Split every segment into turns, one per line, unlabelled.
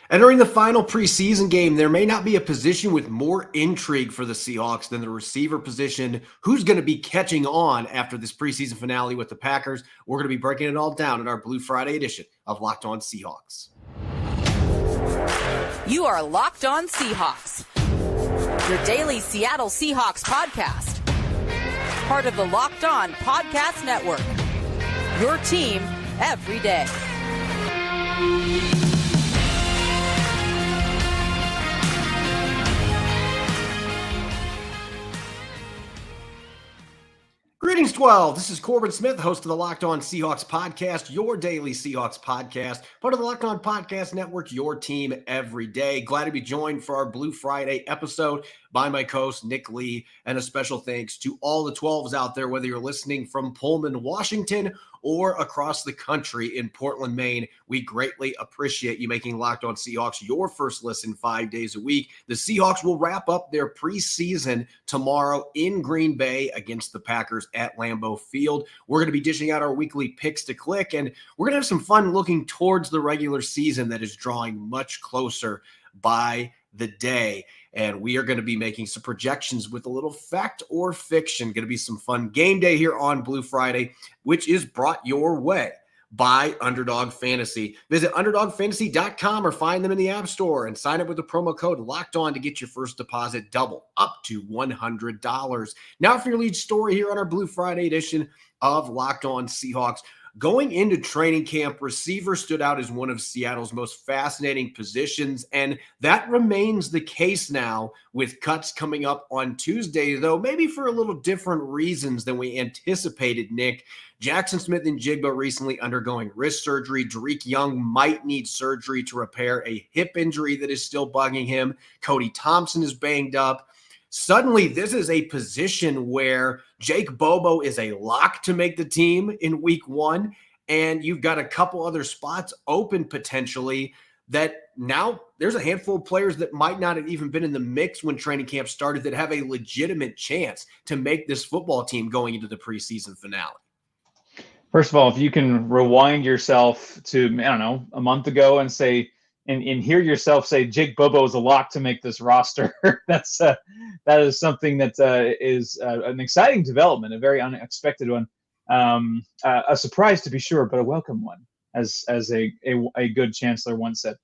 Entering the final preseason game, there may not be a position with more intrigue for the Seahawks than the receiver position. Who's going to be catching on after this preseason finale with the Packers? We're going to be breaking it all down in our Blue Friday edition of Locked On Seahawks.
You are Locked On Seahawks, your daily Seattle Seahawks podcast. Part of the Locked On Podcast Network, your team every day.
Greetings, 12. This is Corbin Smith, host of the Locked On Seahawks podcast, your daily Seahawks podcast, part of the Locked On Podcast Network, your team every day. Glad to be joined for our Blue Friday episode by my co-host, Nick Lee, and a special thanks to all the 12s out there, whether you're listening from Pullman, Washington, or across the country in Portland, Maine. We greatly appreciate you making Locked On Seahawks your first listen 5 days a week. The Seahawks will wrap up their preseason tomorrow in Green Bay against the Packers at Lambeau Field. We're going to be dishing out our weekly picks to click, and we're going to have some fun looking towards the regular season that is drawing much closer by the day. And we are going to be making some projections with a little fact or fiction. Going to be some fun game day here on Blue Friday, which is brought your way by Underdog Fantasy. Visit underdogfantasy.com or find them in the App Store and sign up with the promo code Locked On to get your first deposit double up to $100. Now for your lead story here on our Blue Friday edition of Locked On Seahawks. Going into training camp, receiver stood out as one of Seattle's most fascinating positions, and that remains the case now with cuts coming up on Tuesday, though maybe for a little different reasons than we anticipated, Nick. Jaxon Smith-Njigba recently undergoing wrist surgery. Dareke Young might need surgery to repair a hip injury that is still bugging him. Cody Thompson is banged up. Suddenly, this is a position where Jake Bobo is a lock to make the team in week one, and you've got a couple other spots open potentially that now there's a handful of players that might not have even been in the mix when training camp started that have a legitimate chance to make this football team going into the preseason finale.
First of all, if you can rewind yourself to, I don't know, a month ago and say, and hear yourself say Jake Bobo is a lock to make this roster, that is something that is an exciting development, a very unexpected one, a surprise to be sure, but a welcome one, as a good chancellor once said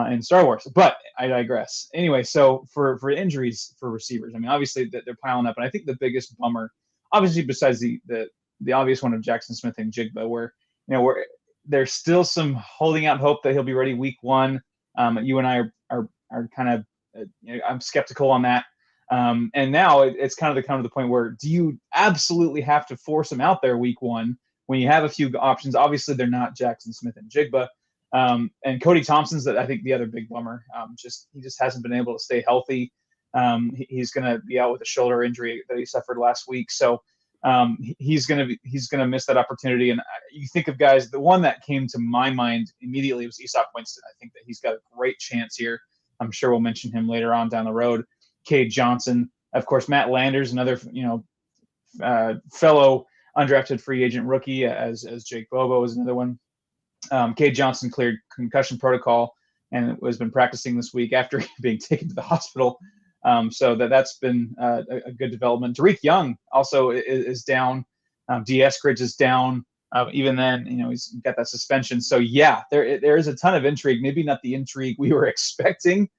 in Star Wars. But I digress. Anyway, so for injuries for receivers, I mean, obviously they're piling up, and I think the biggest bummer, obviously besides the obvious one of Jaxon Smith-Njigba, where there's still some holding out hope that he'll be ready week one. You and I are kind of, I'm skeptical on that. And now it's kind of the point where do you absolutely have to force him out there week one when you have a few options? Obviously, they're not Jaxon Smith-Njigba. And Cody Thompson's, I think, the other big bummer. He just hasn't been able to stay healthy. He's going to be out with a shoulder injury that he suffered last week. So he's gonna miss that opportunity. And you think of guys, the one that came to my mind immediately was Easop Winston. I think that he's got a great chance here. I'm sure we'll mention him later on down the road. Cade Johnson, of course, Matt Landers, another fellow undrafted free agent rookie, as Jake Bobo is another one. Cade Johnson cleared concussion protocol and has been practicing this week after being taken to the hospital. So that's been a good development. Dareke Young also is down. Dee Eskridge is down. Even then, he's got that suspension. So yeah, there is a ton of intrigue. Maybe not the intrigue we were expecting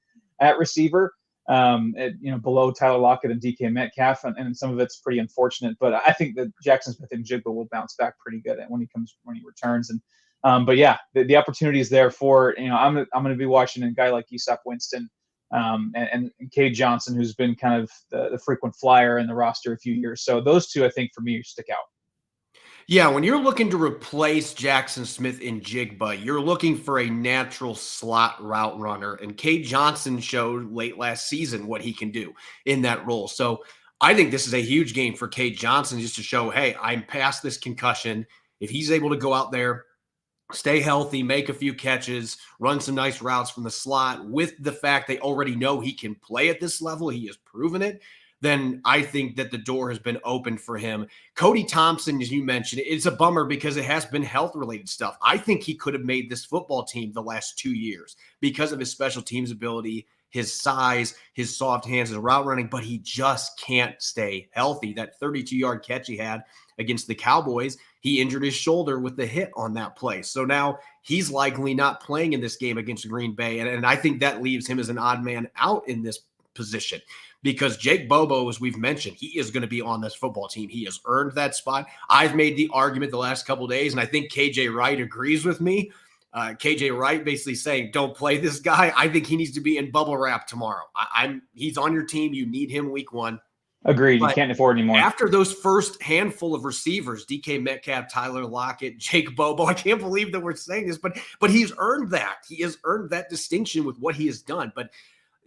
at receiver. Below Tyler Lockett and DK Metcalf, and some of it's pretty unfortunate. But I think that Jaxon Smith-Njigba will bounce back pretty good when he returns. And but yeah, the opportunity is there for I'm going to be watching a guy like Easop Winston. And Cade Johnson, who's been kind of the frequent flyer in the roster a few years. So those two, I think, for me, stick out.
Yeah, when you're looking to replace Jaxon Smith-Njigba, you're looking for a natural slot route runner. And Cade Johnson showed late last season what he can do in that role. So I think this is a huge game for Cade Johnson just to show, hey, I'm past this concussion. If he's able to go out there, stay healthy, make a few catches, run some nice routes from the slot with the fact they already know he can play at this level, he has proven it, then I think that the door has been opened for him. Cody Thompson, as you mentioned, it's a bummer because it has been health-related stuff. I think he could have made this football team the last 2 years because of his special teams ability, his size, his soft hands, his route running, but he just can't stay healthy. That 32-yard catch he had against the Cowboys, he injured his shoulder with the hit on that play. So now he's likely not playing in this game against Green Bay, and I think that leaves him as an odd man out in this position. Because Jake Bobo, as we've mentioned, he is going to be on this football team. He has earned that spot. I've made the argument the last couple of days, and I think KJ Wright agrees with me. KJ Wright basically saying, don't play this guy. I think he needs to be in bubble wrap tomorrow. He's on your team. You need him week 1.
Agreed.
But
you can't afford anymore.
After those first handful of receivers, DK Metcalf, Tyler Lockett, Jake Bobo, I can't believe that we're saying this, but he's earned that. He has earned that distinction with what he has done. But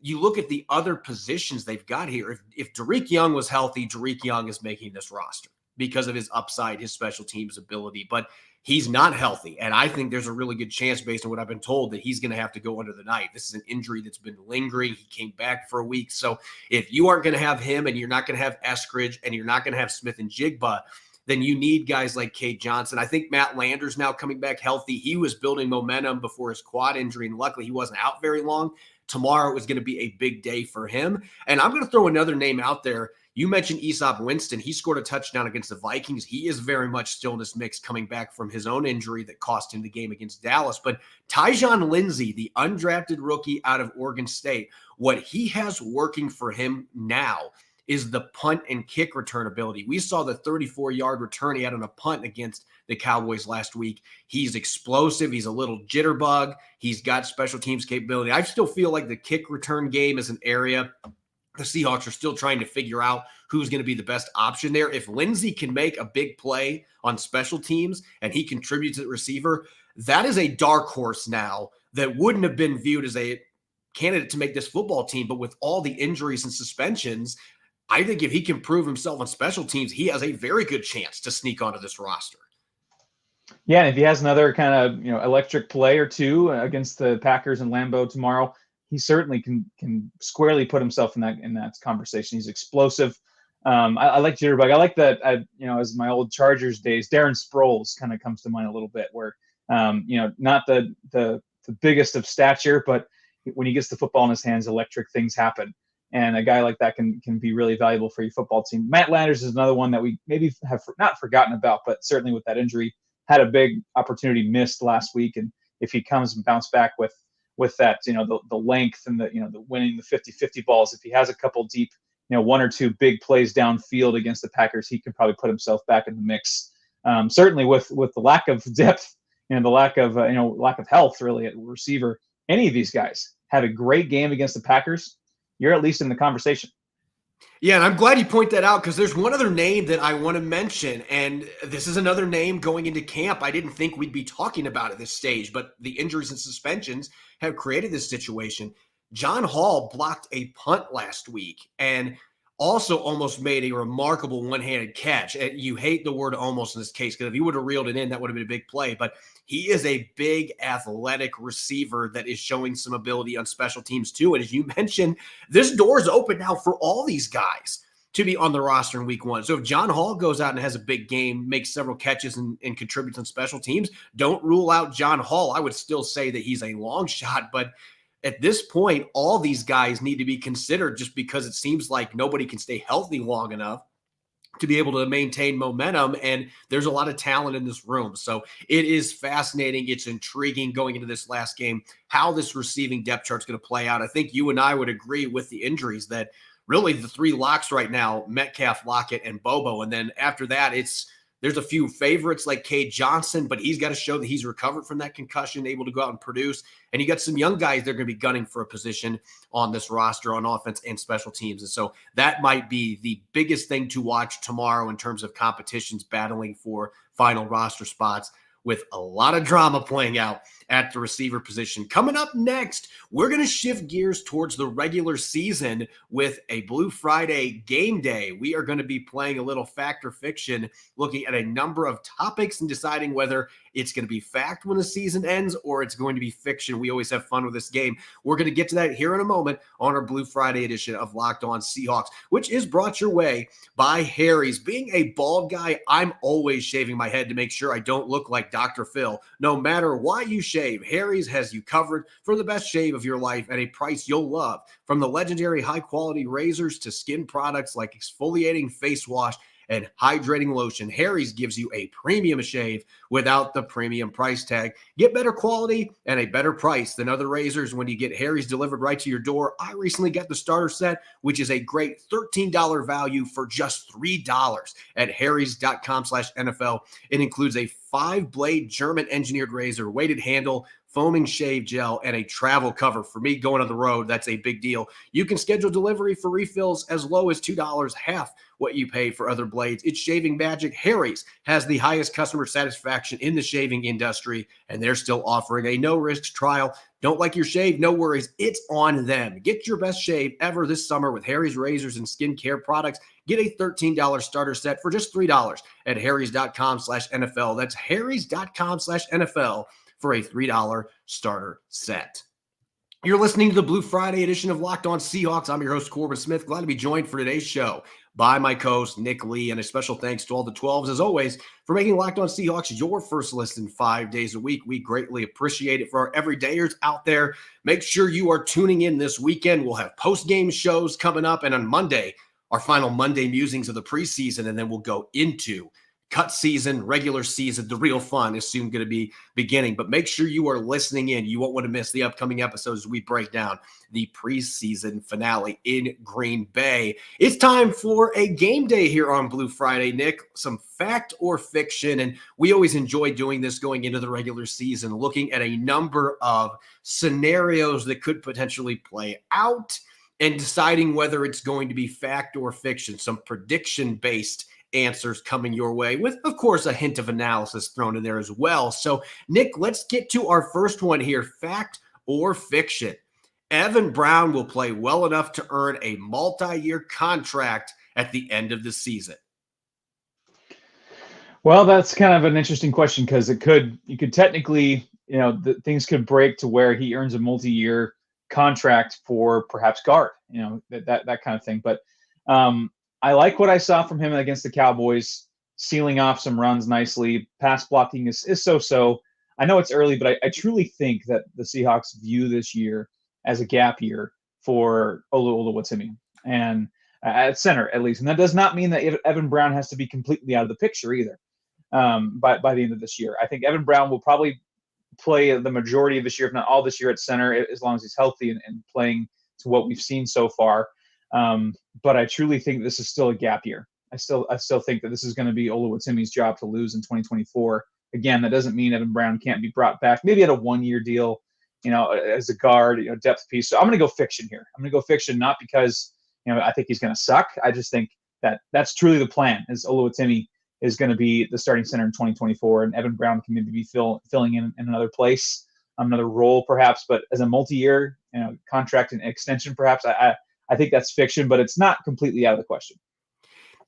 you look at the other positions they've got here. If Dareke Young was healthy, Dareke Young is making this roster because of his upside, his special teams ability. But he's not healthy, and I think there's a really good chance, based on what I've been told, that he's going to have to go under the knife. This is an injury that's been lingering. He came back for a week. So if you aren't going to have him, and you're not going to have Eskridge, and you're not going to have Smith-Njigba, then you need guys like Cade Johnson. I think Matt Lander's now coming back healthy. He was building momentum before his quad injury, and luckily he wasn't out very long. Tomorrow was going to be a big day for him. And I'm going to throw another name out there. You mentioned Easop Winston. He scored a touchdown against the Vikings. He is very much still in this mix, coming back from his own injury that cost him the game against Dallas. But Tyjon Lindsey, the undrafted rookie out of Oregon State, what he has working for him now is the punt and kick return ability. We saw the 34-yard return he had on a punt against the Cowboys last week. He's explosive. He's a little jitterbug. He's got special teams capability. I still feel like the kick return game is an area the Seahawks are still trying to figure out who's going to be the best option there. If Lindsey can make a big play on special teams and he contributes as a receiver, that is a dark horse now that wouldn't have been viewed as a candidate to make this football team. But with all the injuries and suspensions, I think if he can prove himself on special teams, he has a very good chance to sneak onto this roster.
Yeah, and if he has another kind of electric play or two against the Packers and Lambeau tomorrow, he certainly can squarely put himself in that conversation. He's explosive. I like jitterbug. I like that. As my old Chargers days, Darren Sproles kind of comes to mind a little bit. Where not the biggest of stature, but when he gets the football in his hands, electric things happen. And a guy like that can be really valuable for your football team. Matt Landers is another one that we maybe have not forgotten about, but certainly with that injury, had a big opportunity missed last week. And if he comes and bounce back with that, the length and the winning the 50-50 balls, if he has a couple deep, one or two big plays downfield against the Packers, he can probably put himself back in the mix. Certainly with the lack of depth and the lack of health really at receiver, any of these guys had a great game against the Packers, you're at least in the conversation.
Yeah, and I'm glad you point that out, because there's one other name that I want to mention, and this is another name going into camp. I didn't think we'd be talking about at this stage, but the injuries and suspensions have created this situation. John Hall blocked a punt last week and also almost made a remarkable one-handed catch. And you hate the word almost in this case, because if he would have reeled it in, that would have been a big play. But he is a big athletic receiver that is showing some ability on special teams too. And as you mentioned, this door is open now for all these guys to be on the roster in week 1. So if John Hall goes out and has a big game, makes several catches and contributes on special teams, don't rule out John Hall. I would still say that he's a long shot, but at this point, all these guys need to be considered, just because it seems like nobody can stay healthy long enough to be able to maintain momentum. And there's a lot of talent in this room. So it is fascinating. It's intriguing going into this last game, how this receiving depth chart is going to play out. I think you and I would agree with the injuries that really the 3 locks right now, Metcalf, Lockett, and Bobo. And then after that, there's a few favorites like Cade Johnson, but he's got to show that he's recovered from that concussion, able to go out and produce. And you got some young guys that are going to be gunning for a position on this roster on offense and special teams. And so that might be the biggest thing to watch tomorrow in terms of competitions battling for final roster spots, with a lot of drama playing out at the receiver position. Coming up next, we're going to shift gears towards the regular season with a Blue Friday game day. We are going to be playing a little fact or fiction, looking at a number of topics and deciding whether it's going to be fact when the season ends or it's going to be fiction. We always have fun with this game. We're going to get to that here in a moment on our Blue Friday edition of Locked On Seahawks, which is brought your way by Harry's. Being a bald guy, I'm always shaving my head to make sure I don't look like Dr. Phil. No matter why you shave, Harry's has you covered for the best shave of your life at a price you'll love. From the legendary high-quality razors to skin products like exfoliating face wash and hydrating lotion, Harry's gives you a premium shave without the premium price tag. Get better quality and a better price than other razors when you get Harry's delivered right to your door. I recently got the starter set, which is a great $13 value for just $3 at harrys.com/NFL. It includes a 5-blade German engineered razor, weighted handle, foaming shave gel, and a travel cover. For me going on the road, that's a big deal. You can schedule delivery for refills as low as $2, half what you pay for other blades. It's shaving magic. Harry's has the highest customer satisfaction in the shaving industry, and they're still offering a no-risk trial. Don't like your shave? No worries. It's on them. Get your best shave ever this summer with Harry's razors and skincare products. Get a $13 starter set for just $3 at harrys.com/NFL. That's harrys.com/NFL for a $3 starter set. You're listening to the Blue Friday edition of Locked On Seahawks. I'm your host, Corbin Smith. Glad to be joined for today's show by my co-host, Nick Lee, and a special thanks to all the 12s, as always, for making Locked On Seahawks your first listen 5 days a week. We greatly appreciate it. For our everydayers out there, make sure you are tuning in this weekend. We'll have post-game shows coming up, and on Monday, our final Monday musings of the preseason, and then we'll go into cut season, regular season. The real fun is soon going to be beginning, but make sure you are listening in. You won't want to miss the upcoming episodes as we break down the preseason finale in Green Bay. It's time for a game day here on Blue Friday, Nick. Some fact or fiction, and we always enjoy doing this going into the regular season, looking at a number of scenarios that could potentially play out and deciding whether it's going to be fact or fiction, some prediction-based answers coming your way with, of course, a hint of analysis thrown in there as well. So, Nick, let's get to our first one here, fact or fiction. Evan Brown will play well enough to earn a multi-year contract at the end of the season.
Well, that's kind of an interesting question because you could technically, things could break to where he earns a multi-year contract for perhaps guard, that kind of thing. But I like what I saw from him against the Cowboys, sealing off some runs nicely. Pass blocking is so-so. I know it's early, but I truly think that the Seahawks view this year as a gap year for Oluwatimi, and at center at least. And that does not mean that Evan Brown has to be completely out of the picture either by the end of this year. I think Evan Brown will probably play the majority of this year, if not all this year, at center, as long as he's healthy and playing to what we've seen so far. But I truly think this is still a gap year. I still think that this is going to be Oluwatimi's job to lose in 2024. Again, that doesn't mean Evan Brown can't be brought back, maybe at a 1-year deal, as a guard, depth piece. So I'm going to go fiction here. I'm going to go fiction, not because, I think he's going to suck. I just think that that's truly the plan, is Oluwatimi is going to be the starting center in 2024, and Evan Brown can maybe be filling in another place, another role perhaps, but as a multi-year, contract and extension, perhaps, I think that's fiction, but it's not completely out of the question.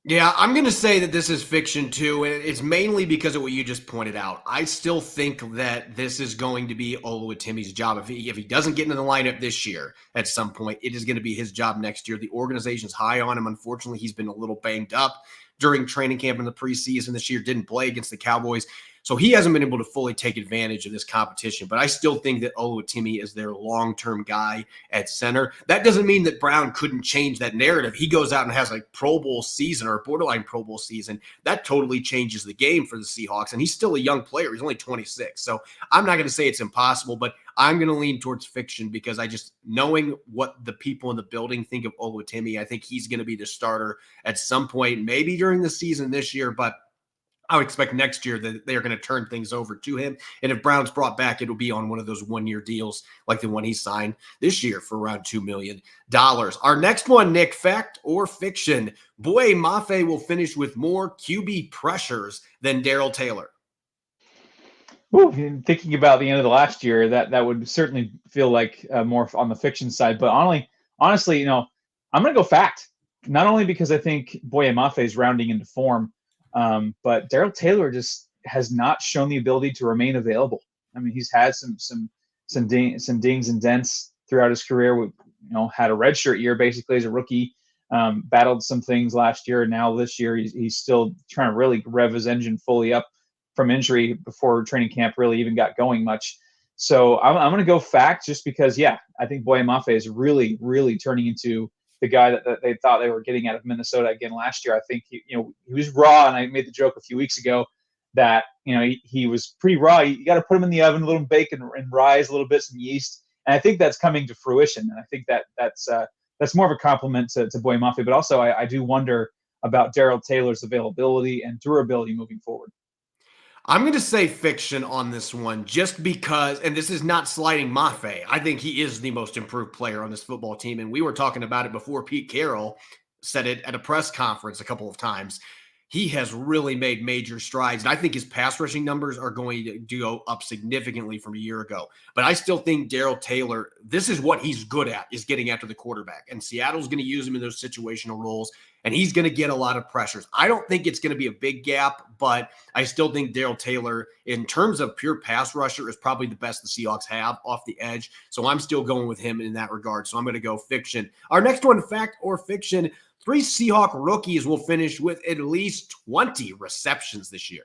Yeah, I'm going to say that this is fiction too, and it's mainly because of what you just pointed out. I still think that this is going to be Oluwatimi's job. If he doesn't get into the lineup this year at some point, it is going to be his job next year. The organization's high on him. Unfortunately, he's been a little banged up during training camp in the preseason this year, didn't play against the Cowboys. So he hasn't been able to fully take advantage of this competition, but I still think that Oluwatimi is their long-term guy at center. That doesn't mean that Brown couldn't change that narrative. He goes out and has a Pro Bowl season or a borderline Pro Bowl season. That totally changes the game for the Seahawks, and he's still a young player. He's only 26. So I'm not going to say it's impossible, but I'm going to lean towards fiction because knowing what the people in the building think of Oluwatimi, I think he's going to be the starter at some point, maybe during the season this year, but I would expect next year that they are going to turn things over to him. And if Brown's brought back, it'll be on one of those 1-year deals like the one he signed this year for around $2 million. Our next one, Nick, fact or fiction? Boye Mafe will finish with more QB pressures than Darrell Taylor.
Ooh, thinking about the end of the last year, that would certainly feel like more on the fiction side. But honestly, I'm going to go fact. Not only because I think Boye Mafe is rounding into form, but Darrell Taylor just has not shown the ability to remain available. I mean, he's had some dings and dents throughout his career. Had a redshirt year basically as a rookie. Battled some things last year, and now this year he's still trying to really rev his engine fully up from injury before training camp really even got going much. So I'm going to go fact, just because, I think Boye Mafe is really, really turning into the guy that they thought they were getting out of Minnesota again last year. I think he was raw, and I made the joke a few weeks ago that he was pretty raw. You got to put him in the oven, a little bacon and rise, a little bit some yeast, and I think that's coming to fruition. And I think that's more of a compliment to Boye Mafe, but also I do wonder about Darrell Taylor's availability and durability moving forward.
I'm going to say fiction on this one just because, and this is not slighting Mafe. I think he is the most improved player on this football team. And we were talking about it before Pete Carroll said it at a press conference a couple of times. He has really made major strides. And I think his pass rushing numbers are going to go up significantly from a year ago. But I still think Darrell Taylor, this is what he's good at, is getting after the quarterback. And Seattle's going to use him in those situational roles, and he's going to get a lot of pressures. I don't think it's going to be a big gap, but I still think Darrell Taylor, in terms of pure pass rusher, is probably the best the Seahawks have off the edge. So I'm still going with him in that regard. So I'm going to go fiction. Our next one, fact or fiction: 3 Seahawk rookies will finish with at least 20 receptions this year.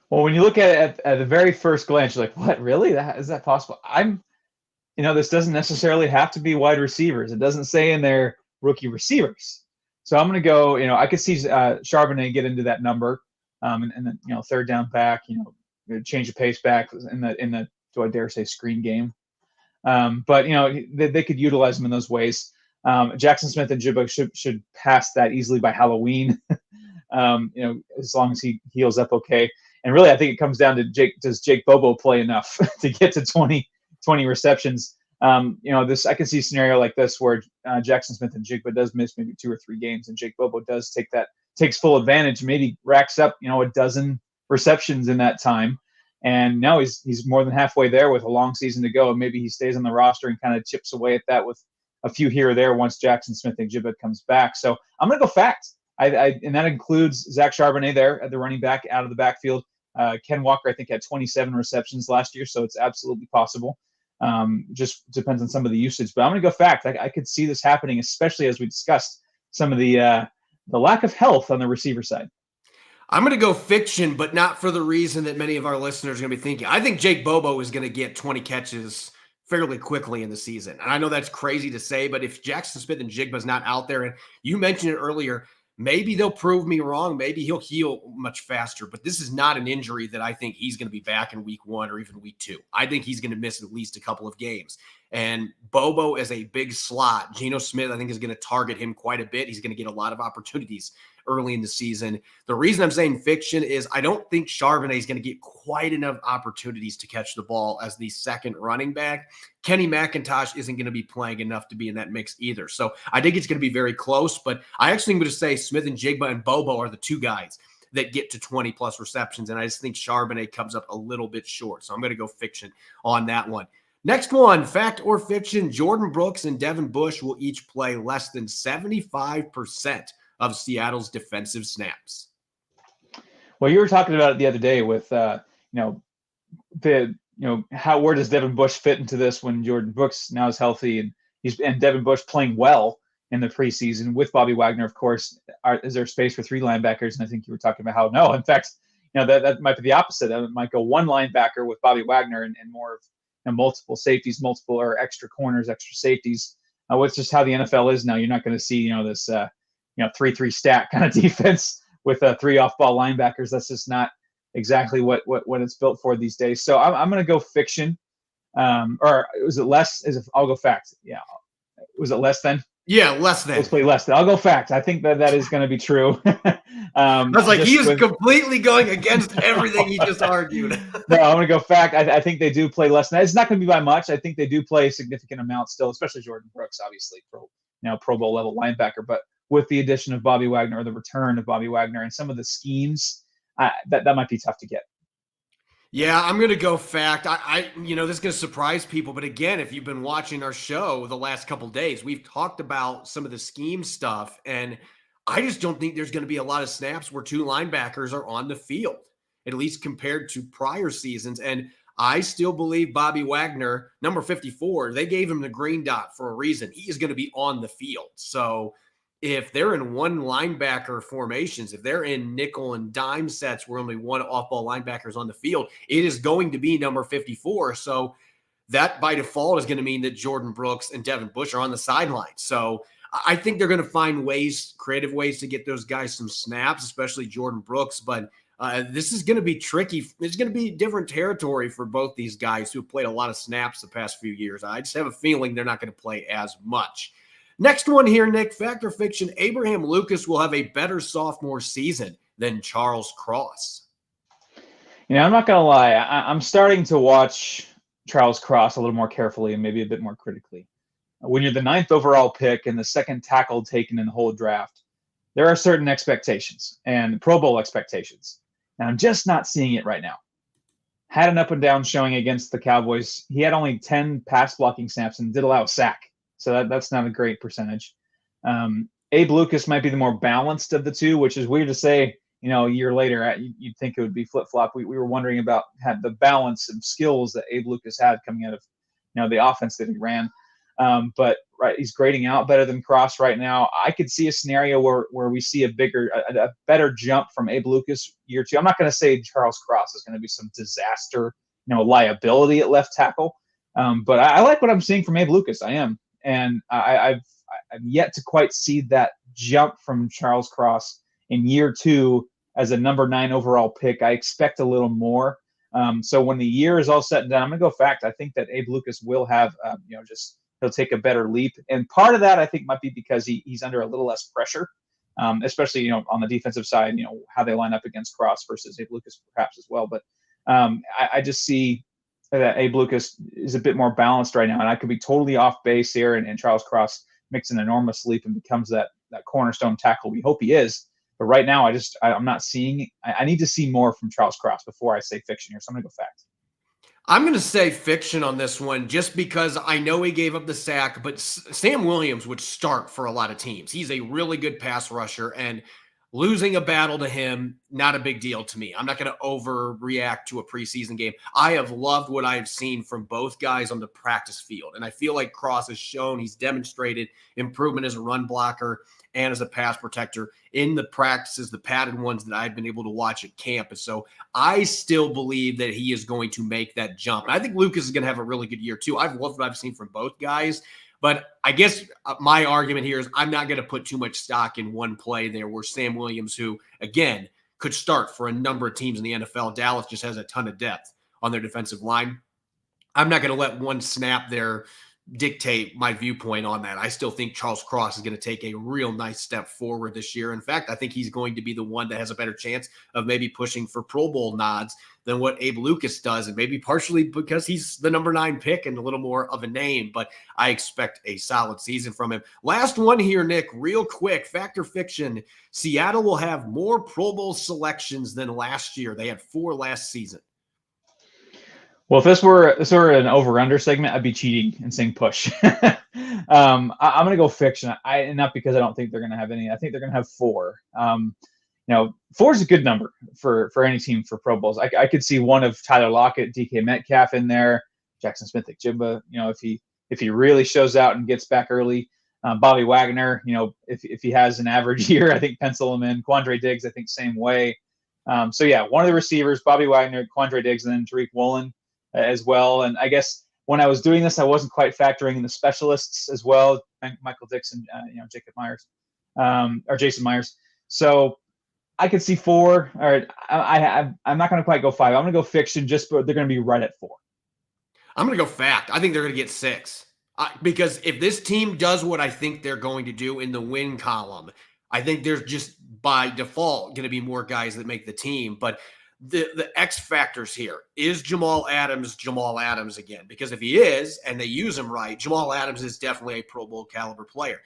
Well, when you look at it at the very first glance, you're like, what, really? Is that possible? This doesn't necessarily have to be wide receivers. It doesn't say in there rookie receivers. So I'm going to go, I could see Charbonnet get into that number, and then, third down back, change of pace back in the do I dare say screen game. But they could utilize him in those ways. Jaxon Smith-Njigba should pass that easily by Halloween, as long as he heals up okay. And really, I think it comes down to does Jake Bobo play enough to get to 20 receptions? I can see a scenario like this where Jaxon Smith-Njigba does miss maybe 2 or 3 games, and Jake Bobo takes full advantage, maybe racks up, a dozen receptions in that time. And now he's more than halfway there with a long season to go. And maybe he stays on the roster and kind of chips away at that with a few here or there once Jaxon Smith-Njigba comes back. So I'm going to go fact. And that includes Zach Charbonnet there at the running back out of the backfield. Ken Walker, I think, had 27 receptions last year, so it's absolutely possible. Just depends on some of the usage. But I'm going to go fact. I could see this happening, especially as we discussed some of the lack of health on the receiver side.
I'm going to go fiction, but not for the reason that many of our listeners are going to be thinking. I think Jake Bobo is going to get 20 catches fairly quickly in the season. And I know that's crazy to say, but if Jaxon Smith-Njigba is not out there, and you mentioned it earlier, maybe they'll prove me wrong. Maybe he'll heal much faster, but this is not an injury that I think he's going to be back in week 1 or even week 2. I think he's going to miss at least a couple of games. And Bobo is a big slot. Geno Smith, I think, is going to target him quite a bit. He's going to get a lot of opportunities early in the season. The reason I'm saying fiction is I don't think Charbonnet is going to get quite enough opportunities to catch the ball as the second running back. Kenny McIntosh isn't going to be playing enough to be in that mix either. So I think it's going to be very close, but I actually am going to say Smith-Njigba and Bobo are the 2 guys that get to 20-plus receptions, and I just think Charbonnet comes up a little bit short. So I'm going to go fiction on that one. Next one, fact or fiction: Jordan Brooks and Devin Bush will each play less than 75% of Seattle's defensive snaps.
Well, you were talking about it the other day with, where does Devin Bush fit into this when Jordan Brooks now is healthy and Devin Bush playing well in the preseason with Bobby Wagner, of course. Is there space for 3 linebackers? And I think you were talking about how no. In fact, that might be the opposite. It might go 1 linebacker with Bobby Wagner and more of multiple safeties, multiple or extra corners, extra safeties. It's just how the NFL is now. You're not going to see this 3-3 stack kind of defense with 3 off-ball linebackers. That's just not exactly what it's built for these days. So I'm going to go fiction. Or was it less? I'll go fact. Yeah. Was it less than?
Yeah, less than.
Let's play less than. I'll go fact. I think that is going to be true.
I was like, he is completely going against everything he just argued.
No, I'm going to go fact. I think they do play less than. It's not going to be by much. I think they do play a significant amount still, especially Jordan Brooks, obviously, Pro Bowl level linebacker. But with the addition of Bobby Wagner, or the return of Bobby Wagner, and some of the schemes, that might be tough to get.
Yeah, I'm going to go fact. This is going to surprise people. But again, if you've been watching our show the last couple of days, we've talked about some of the scheme stuff. And I just don't think there's going to be a lot of snaps where 2 linebackers are on the field. at least compared to prior seasons. And I still believe Bobby Wagner, number 54, they gave him the green dot for a reason. He is going to be on the field. So if they're in one linebacker formations, if they're in nickel and dime sets where only one off-ball linebacker is on the field, it is going to be number 54. So that by default is going to mean that Jordan Brooks and Devin Bush are on the sideline. So I think they're going to find ways, creative ways to get those guys some snaps, especially Jordan Brooks. But this is going to be tricky. It's going to be different territory for both these guys who have played a lot of snaps the past few years. I just have a feeling they're not going to play as much. Next one here, Nick, fact or fiction, Abraham Lucas will have a better sophomore season than Charles Cross.
I'm not going to lie. I'm starting to watch Charles Cross a little more carefully and maybe a bit more critically. When you're the 9th overall pick and the second tackle taken in the whole draft, there are certain expectations and Pro Bowl expectations. And I'm just not seeing it right now. Had an up and down showing against the Cowboys. He had only 10 pass blocking snaps and did allow a sack. So that's not a great percentage. Abe Lucas might be the more balanced of the two, which is weird to say, a year later. You'd think it would be flip-flop. We were wondering about the balance and skills that Abe Lucas had coming out of the offense that he ran. But right, he's grading out better than Cross right now. I could see a scenario where we see a better jump from Abe Lucas year 2. I'm not going to say Charles Cross is going to be some disaster, liability at left tackle. But I like what I'm seeing from Abe Lucas. I am. And I've yet to quite see that jump from Charles Cross in year 2 as a number 9 overall pick. I expect a little more. So when the year is all set and done, I'm going to go fact. I think that Abe Lucas will have, he'll take a better leap. And part of that, I think, might be because he's under a little less pressure, especially, on the defensive side, how they line up against Cross versus Abe Lucas perhaps as well. But I just see that Abe Lucas is a bit more balanced right now. And I could be totally off base here. And Charles Cross makes an enormous leap and becomes that cornerstone tackle we hope he is. But right now, I'm not seeing – I need to see more from Charles Cross before I say fiction here. So I'm going to go fact.
I'm going to say fiction on this one just because I know he gave up the sack, but Sam Williams would start for a lot of teams. He's a really good pass rusher, and losing a battle to him, not a big deal to me. I'm not going to overreact to a preseason game. I have loved what I've seen from both guys on the practice field, and I feel like Cross has shown, he's demonstrated improvement as a run blocker and as a pass protector in the practices, the padded ones that I've been able to watch at camp. And so I still believe that he is going to make that jump. And I think Lucas is going to have a really good year too. I've loved what I've seen from both guys. But I guess my argument here is I'm not going to put too much stock in one play there where Sam Williams, who, again, could start for a number of teams in the NFL. Dallas just has a ton of depth on their defensive line. I'm not going to let one snap there dictate my viewpoint on that. I still think Charles Cross is going to take a real nice step forward this year. In fact, I think he's going to be the one that has a better chance of maybe pushing for Pro Bowl nods than what Abe Lucas does, and maybe partially because he's the number 9 pick and a little more of a name, but I expect a solid season from him. Last one here, Nick, real quick, fact or fiction, Seattle will have more Pro Bowl selections than last year. They had 4 last season.
Well, if this were an over-under segment, I'd be cheating and saying push. I'm going to go fiction. Not because I don't think they're going to have any. I think they're going to have 4. 4 is a good number for any team for Pro Bowls. I could see one of Tyler Lockett, DK Metcalf in there, Jaxon Smith-Njigba, if he really shows out and gets back early. Bobby Wagner, if he has an average year, I think pencil him in. Quandre Diggs, I think same way. So yeah, one of the receivers, Bobby Wagner, Quandre Diggs, and then Dareke Young as well. And I guess when I was doing this, I wasn't quite factoring in the specialists as well, Michael Dixon, Jacob Myers, or Jason Myers. So I could see 4. All right, I'm not going to quite go 5. I'm going to go fiction, but they're going to be right at 4.
I'm going to go fact. I think they're going to get 6. Because if this team does what I think they're going to do in the win column, I think there's just by default going to be more guys that make the team. But the X factors here, is Jamal Adams again? Because if he is, and they use him right, Jamal Adams is definitely a Pro Bowl caliber player.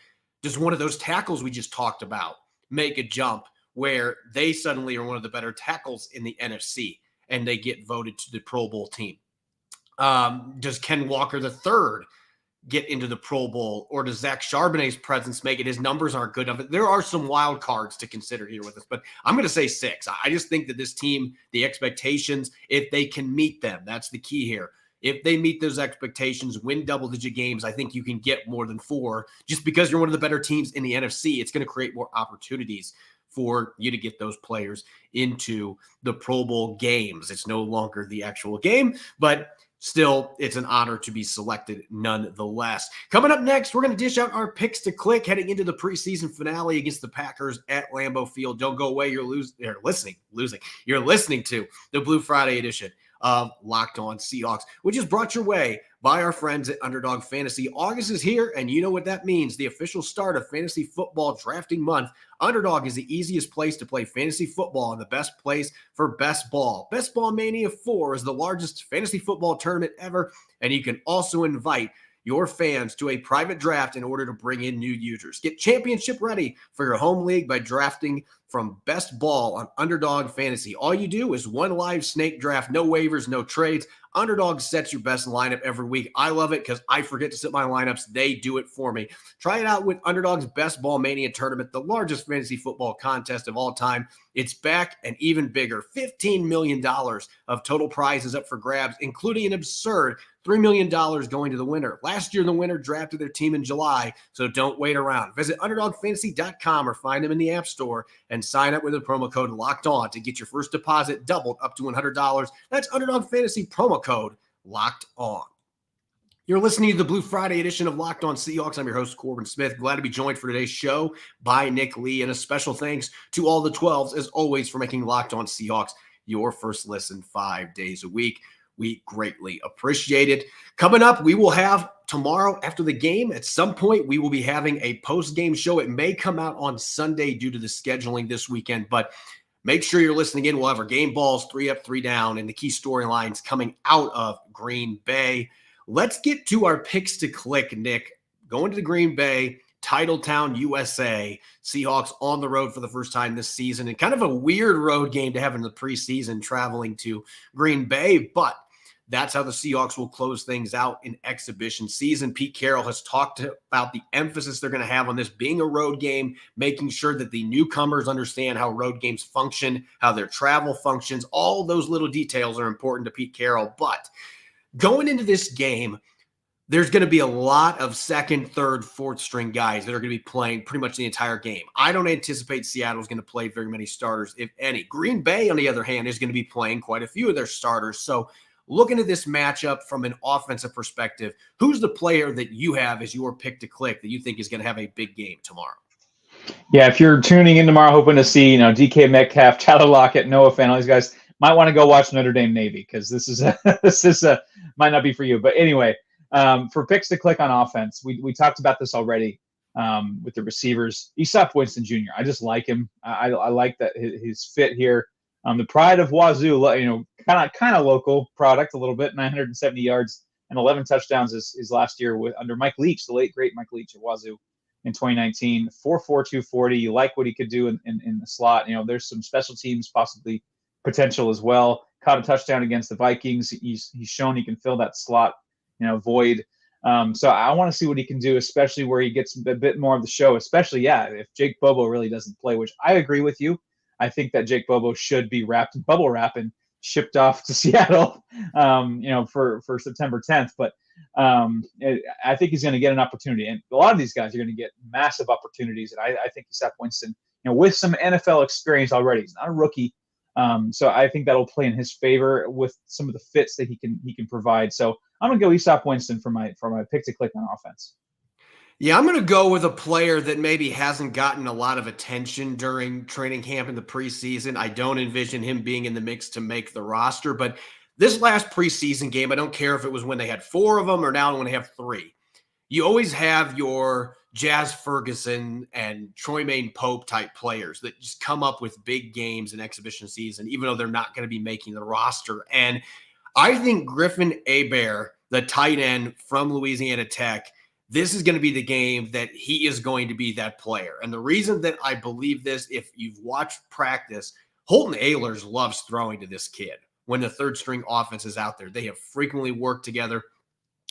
Does one of those tackles we just talked about make a jump where they suddenly are one of the better tackles in the NFC and they get voted to the Pro Bowl team? Does Ken Walker III get into the Pro Bowl, or does Zach Charbonnet's presence make it? His numbers aren't good enough. There are some wild cards to consider here with us, but I'm going to say 6. I just think that this team, the expectations, if they can meet them, that's the key here. If they meet those expectations, win double-digit games, I think you can get more than 4. Just because you're one of the better teams in the NFC, it's going to create more opportunities for you to get those players into the Pro Bowl games. It's no longer the actual game, but still, it's an honor to be selected nonetheless. Coming up next, we're going to dish out our picks to click heading into the preseason finale against the Packers at Lambeau Field. Don't go away. You're listening to the Blue Friday edition of Locked On Seahawks, which is brought your way by our friends at Underdog Fantasy. August is here, and you know what that means. The official start of fantasy football drafting month. Underdog is the easiest place to play fantasy football and the best place for Best Ball. Best Ball Mania 4 is the largest fantasy football tournament ever, and you can also invite your fans to a private draft in order to bring in new users. Get championship ready for your home league by drafting from Best Ball on Underdog Fantasy. All you do is one live snake draft, no waivers, no trades. Underdog sets your best lineup every week. I love it because I forget to set my lineups. They do it for me. Try it out with Underdog's Best Ball Mania tournament, the largest fantasy football contest of all time. It's back and even bigger. $15 million of total prizes up for grabs, including an absurd $3 million going to the winner. Last year, the winner drafted their team in July, so don't wait around. Visit UnderdogFantasy.com or find them in the App Store and sign up with the promo code Locked On to get your first deposit doubled up to $100. That's Underdog Fantasy promo code Locked On. You're listening to the Blue Friday edition of Locked On Seahawks. I'm your host, Corbin Smith. Glad to be joined for today's show by Nick Lee. And a special thanks to all the 12s, as always, for making Locked On Seahawks your first listen 5 days a week. We greatly appreciate it. Coming up, we will have tomorrow after the game. At some point, we will be having a post-game show. It may come out on Sunday due to the scheduling this weekend, but make sure you're listening in. We'll have our game balls, 3 up, 3 down, and the key storylines coming out of Green Bay. Let's get to our picks to click, Nick. Going to the Green Bay, Titletown, USA. Seahawks on the road for the first time this season, and kind of a weird road game to have in the preseason, traveling to Green Bay, but that's how the Seahawks will close things out in exhibition season. Pete Carroll has talked about the emphasis they're going to have on this being a road game, making sure that the newcomers understand how road games function, how their travel functions. All those little details are important to Pete Carroll. But going into this game, there's going to be a lot of second, third, fourth string guys that are going to be playing pretty much the entire game. I don't anticipate Seattle's going to play very many starters, if any. Green Bay, on the other hand, is going to be playing quite a few of their starters. So looking at this matchup from an offensive perspective, who's the player that you have as your pick to click that you think is going to have a big game tomorrow?
Yeah, if you're tuning in tomorrow hoping to see, DK Metcalf, Tyler Lockett, Noah Fant, all these guys, might want to go watch Notre Dame Navy because this is might not be for you. But anyway, for picks to click on offense, we talked about this already with the receivers. Easop Winston Jr., I just like him. I like that his fit here. The pride of Wazoo, kind of local product a little bit, 970 yards and 11 touchdowns is last year under Mike Leach, the late, great Mike Leach at Wazoo in 2019. 4.4, 240. You like what he could do in the slot. There's some special teams possibly potential as well. Caught a touchdown against the Vikings. He's shown he can fill that slot, void. So I want to see what he can do, especially where he gets a bit more of the show, especially, if Jake Bobo really doesn't play, which I agree with you. I think that Jake Bobo should be wrapped in bubble wrap and shipped off to Seattle, for September 10th. But I think he's going to get an opportunity. And a lot of these guys are going to get massive opportunities. And I think Easop Winston, with some NFL experience already, he's not a rookie. So I think that'll play in his favor with some of the fits that he can provide. So I'm going to go Easop Winston for my pick to click on offense.
Yeah, I'm going to go with a player that maybe hasn't gotten a lot of attention during training camp in the preseason. I don't envision him being in the mix to make the roster, but this last preseason game, I don't care if it was when they had 4 of them or now when they have 3. You always have your Jazz Ferguson and Troymaine Pope type players that just come up with big games in exhibition season, even though they're not going to be making the roster. And I think Griffin Hebert, the tight end from Louisiana Tech, this is going to be the game that he is going to be that player. And the reason that I believe this, if you've watched practice, Holton Ahlers loves throwing to this kid when the third string offense is out there. They have frequently worked together.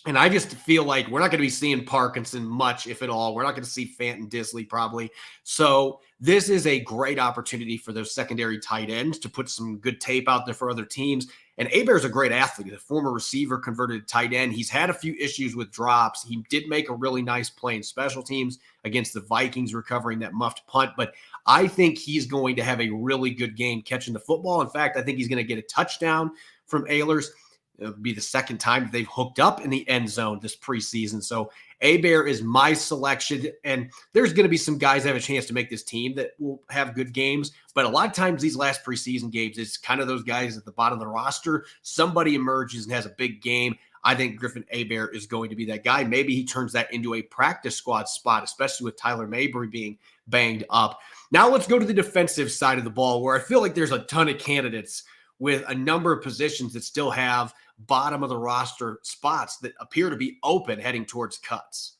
And I just feel like we're not going to be seeing Parkinson much, if at all. We're not going to see Fanton Disley probably. So this is a great opportunity for those secondary tight ends to put some good tape out there for other teams. And Hebert's a great athlete. He's a former receiver converted to tight end. He's had a few issues with drops. He did make a really nice play in special teams against the Vikings, recovering that muffed punt. But I think he's going to have a really good game catching the football. In fact, I think he's going to get a touchdown from Ehlers. It'll be the second time that they've hooked up in the end zone this preseason. So Hebert is my selection. And there's going to be some guys that have a chance to make this team that will have good games. But a lot of times these last preseason games, it's kind of those guys at the bottom of the roster. Somebody emerges and has a big game. I think Griffin Hebert is going to be that guy. Maybe he turns that into a practice squad spot, especially with Tyler Mabry being banged up. Now let's go to the defensive side of the ball, where I feel like there's a ton of candidates with a number of positions that still have bottom of the roster spots that appear to be open heading towards cuts.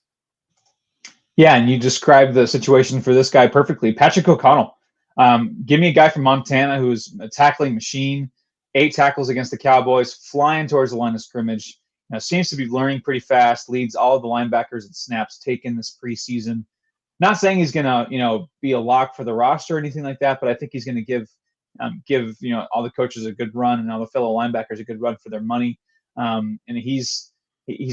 Yeah, and you described the situation for this guy perfectly. Patrick O'Connell. Give me a guy from Montana who's a tackling machine, 8 tackles against the Cowboys, flying towards the line of scrimmage. Seems to be learning pretty fast, leads all of the linebackers and snaps taken this preseason. Not saying he's going to, be a lock for the roster or anything like that, but I think he's going to give all the coaches a good run and all the fellow linebackers a good run for their money. And he's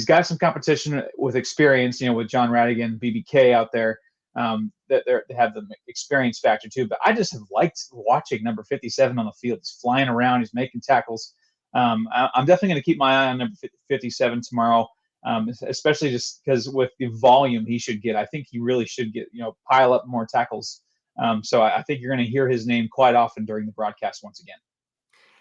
got some competition with experience, with John Radigan, BBK out there, that they have the experience factor too. But I just have liked watching number 57 on the field. He's flying around, he's making tackles. I'm definitely going to keep my eye on number 57 tomorrow, especially just because with the volume he should get. I think he really should get, pile up more tackles. So I think you're going to hear his name quite often during the broadcast once again.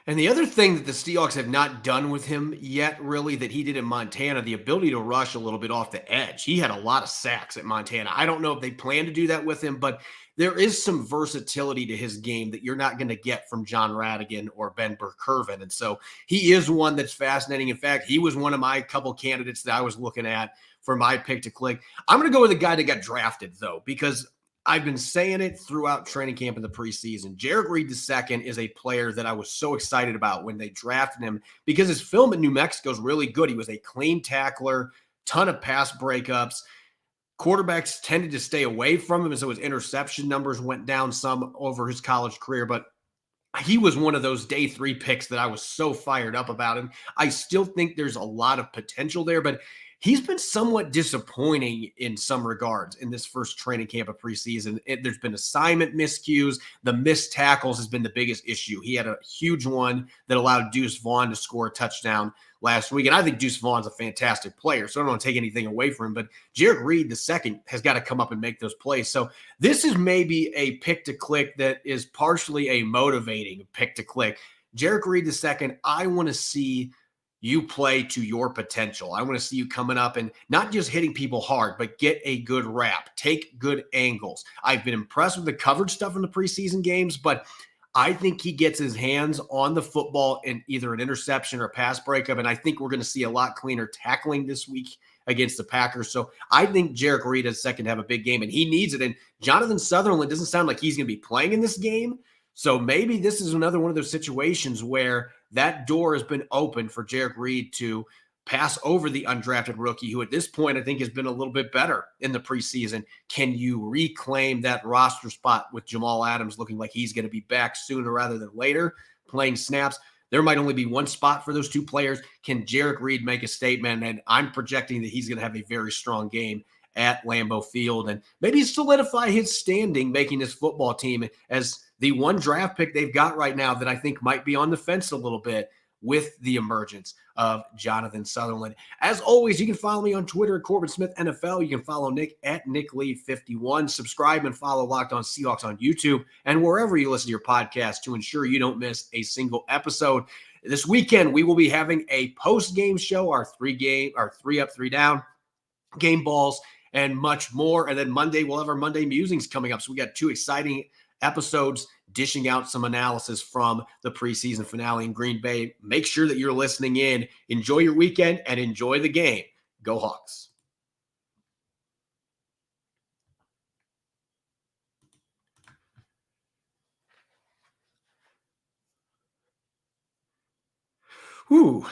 And the other thing that the Seahawks have not done with him yet, really, that he did in Montana, the ability to rush a little bit off the edge. He had a lot of sacks at Montana. I don't know if they plan to do that with him, but there is some versatility to his game that you're not going to get from John Radigan or Ben Burkervin. And so he is one that's fascinating. In fact, he was one of my couple candidates that I was looking at for my pick to click. I'm going to go with a guy that got drafted, though, because I've been saying it throughout training camp in the preseason. Jarek Reed II is a player that I was so excited about when they drafted him because his film in New Mexico is really good. He was a clean tackler, ton of pass breakups. Quarterbacks tended to stay away from him, and so his interception numbers went down some over his college career. But he was one of those day 3 picks that I was so fired up about him. I still think there's a lot of potential there, but he's been somewhat disappointing in some regards in this first training camp of preseason. There's been assignment miscues. The missed tackles has been the biggest issue. He had a huge one that allowed Deuce Vaughn to score a touchdown last week. And I think Deuce Vaughn's a fantastic player, so I don't want to take anything away from him. But Jarek Reed II has got to come up and make those plays. So this is maybe a pick to click that is partially a motivating pick to click. Jarek Reed II, I want to see you play to your potential. I want to see you coming up and not just hitting people hard, but get a good wrap, take good angles. I've been impressed with the coverage stuff in the preseason games, but I think he gets his hands on the football in either an interception or a pass breakup, and I think we're going to see a lot cleaner tackling this week against the Packers. So I think Jarek Reed is second to have a big game, and he needs it. And Jonathan Sutherland doesn't sound like he's going to be playing in this game. So maybe this is another one of those situations where that door has been open for Jarek Reed to pass over the undrafted rookie, who at this point I think has been a little bit better in the preseason. Can you reclaim that roster spot with Jamal Adams looking like he's going to be back sooner rather than later, playing snaps? There might only be one spot for those two players. Can Jarek Reed make a statement? And I'm projecting that he's going to have a very strong game at Lambeau Field and maybe solidify his standing, making this football team as the one draft pick they've got right now that I think might be on the fence a little bit with the emergence of Jonathan Sutherland. As always, you can follow me on Twitter at Corbin Smith NFL. You can follow Nick at NickLead51. Subscribe and follow Locked On Seahawks on YouTube and wherever you listen to your podcast to ensure you don't miss a single episode. This weekend, we will be having a post-game show, our 3 up, 3 down, game balls, and much more. And then Monday, we'll have our Monday musings coming up. So we got 2 exciting episodes dishing out some analysis from the preseason finale in Green Bay. Make sure that you're listening in. Enjoy your weekend and enjoy the game. Go Hawks. Whew.